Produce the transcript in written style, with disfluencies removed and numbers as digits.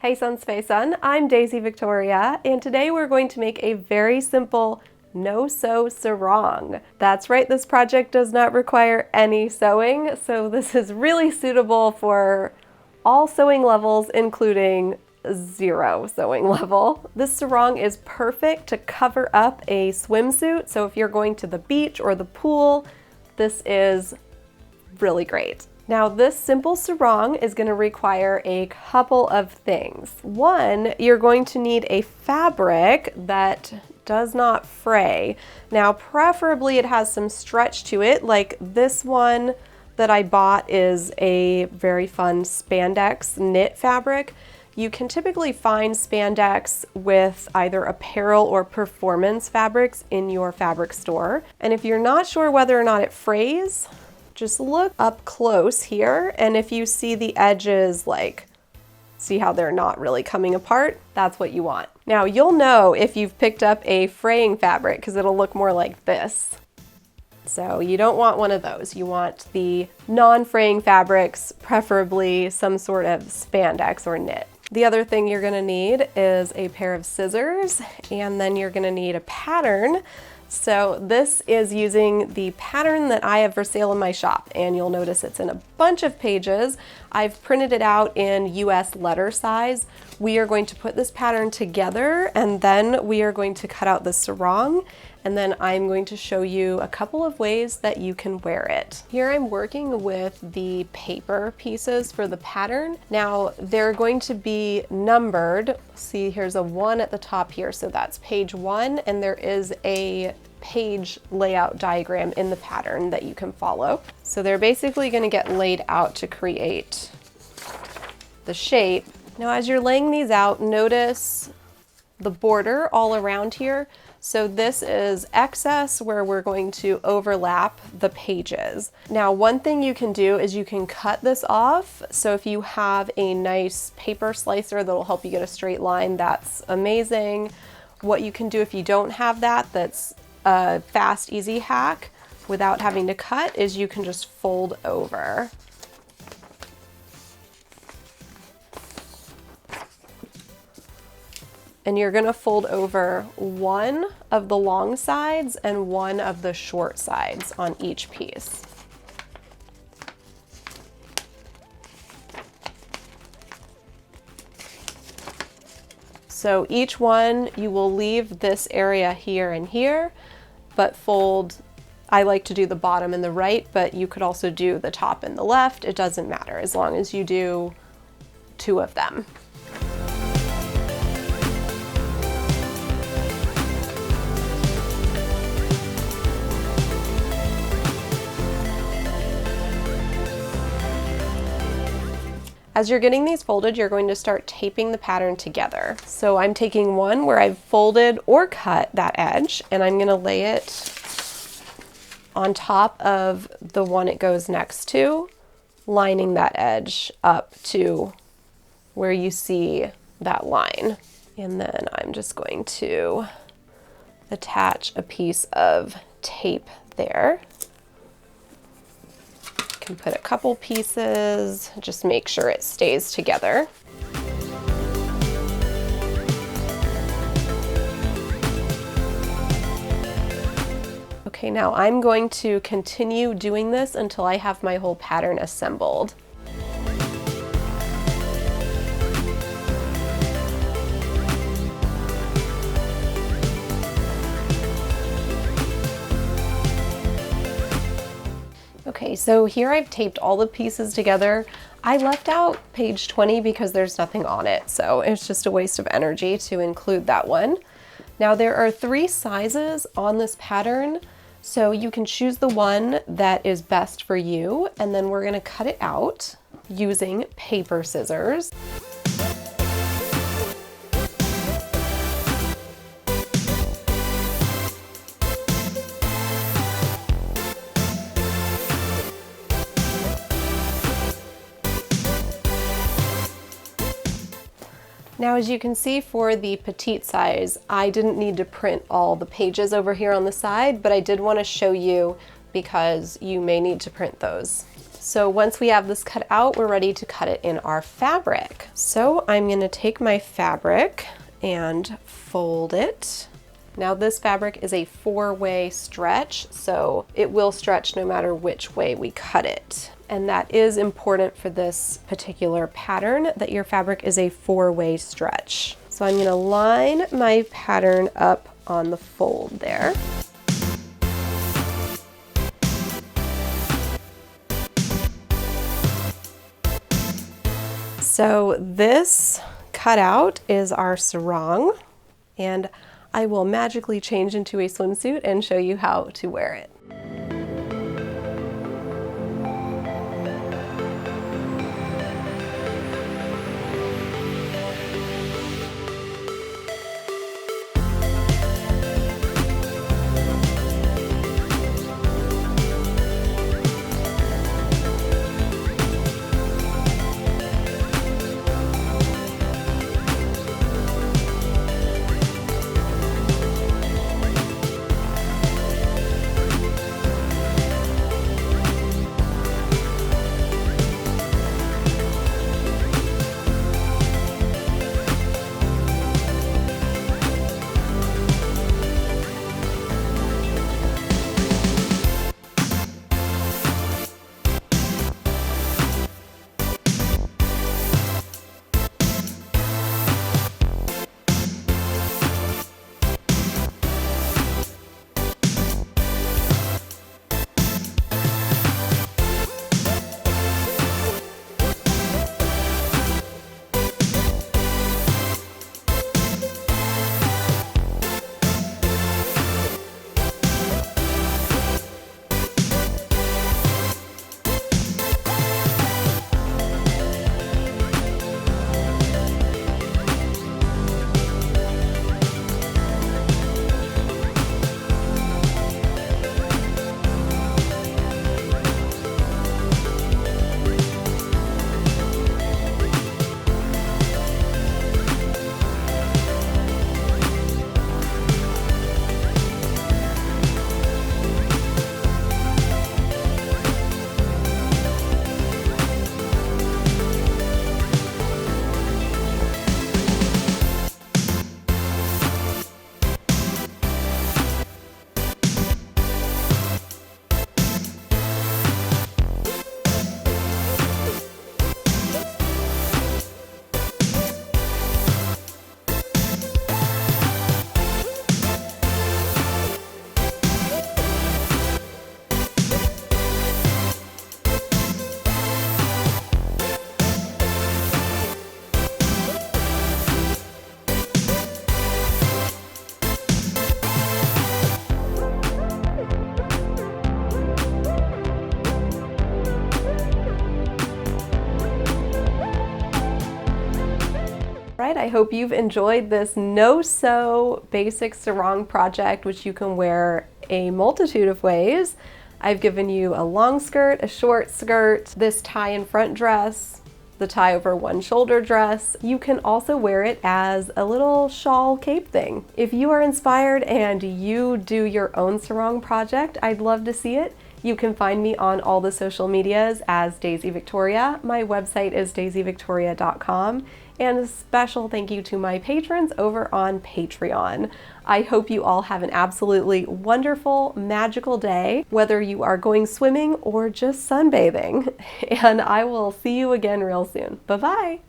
Hey Sun Space Sun, I'm Daisy Victoria, and today we're going to make a very simple no-sew sarong. That's right, this project does not require any sewing, so this is really suitable for all sewing levels, including 0 sewing level. This sarong is perfect to cover up a swimsuit, so if you're going to the beach or the pool, this is really great. Now this simple sarong is going to require a couple of things. One, you're going to need a fabric that does not fray. Now preferably it has some stretch to it, like this one that I bought is a very fun spandex knit fabric. You can typically find spandex with either apparel or performance fabrics in your fabric store. And if you're not sure whether or not it frays, just look up close here, and if you see the edges, like, see how they're not really coming apart, that's what you want. Now you'll know if you've picked up a fraying fabric because it'll look more like this. So you don't want one of those. You want the non-fraying fabrics, preferably some sort of spandex or knit. The other thing you're gonna need is a pair of scissors, and then you're gonna need a pattern. So this is using the pattern that I have for sale in my shop, and you'll notice it's in a bunch of pages. I've printed it out in US letter size. We are going to put this pattern together, and then we are going to cut out the sarong, and then I'm going to show you a couple of ways that you can wear it. Here I'm working with the paper pieces for the pattern. Now they're going to be numbered. See, here's a 1 at the top here, so that's page 1, and there is a page layout diagram in the pattern that you can follow. So they're basically going to get laid out to create the shape. Now as you're laying these out, notice the border all around here. So this is excess where we're going to overlap the pages. Now one thing you can do is you can cut this off. So if you have a nice paper slicer that'll help you get a straight line, that's amazing. What you can do if you don't have that, that's a fast, easy hack without having to cut, is you can just fold over. And you're gonna fold over one of the long sides and one of the short sides on each piece. So each one, you will leave this area here and here, but fold, I like to do the bottom and the right, but you could also do the top and the left. It doesn't matter as long as you do 2 of them. As you're getting these folded, you're going to start taping the pattern together. So I'm taking one where I've folded or cut that edge, and I'm gonna lay it on top of the one it goes next to, lining that edge up to where you see that line. And then I'm just going to attach a piece of tape there. Can put a couple pieces, just make sure it stays together. Okay, now I'm going to continue doing this until I have my whole pattern assembled. Okay, so here I've taped all the pieces together. I left out page 20 because there's nothing on it, so it's just a waste of energy to include that one. Now there are 3 sizes on this pattern, so you can choose the one that is best for you, and then we're gonna cut it out using paper scissors. Now, as you can see for the petite size, I didn't need to print all the pages over here on the side, but I did want to show you because you may need to print those. So once we have this cut out, we're ready to cut it in our fabric. So I'm gonna take my fabric and fold it. Now this fabric is a 4-way stretch, so it will stretch no matter which way we cut it. And that is important for this particular pattern, that your fabric is a 4-way stretch. So I'm gonna line my pattern up on the fold there. So this cutout is our sarong, and I will magically change into a swimsuit and show you how to wear it. Right, I hope you've enjoyed this no-sew basic sarong project, which you can wear a multitude of ways. I've given you a long skirt, a short skirt, this tie and front dress, the tie over one shoulder dress. You can also wear it as a little shawl cape thing. If you are inspired and you do your own sarong project, I'd love to see it. You can find me on all the social medias as Daisy Viktoria. My website is daisyviktoria.com. And a special thank you to my patrons over on Patreon. I hope you all have an absolutely wonderful, magical day, whether you are going swimming or just sunbathing. And I will see you again real soon. Bye-bye.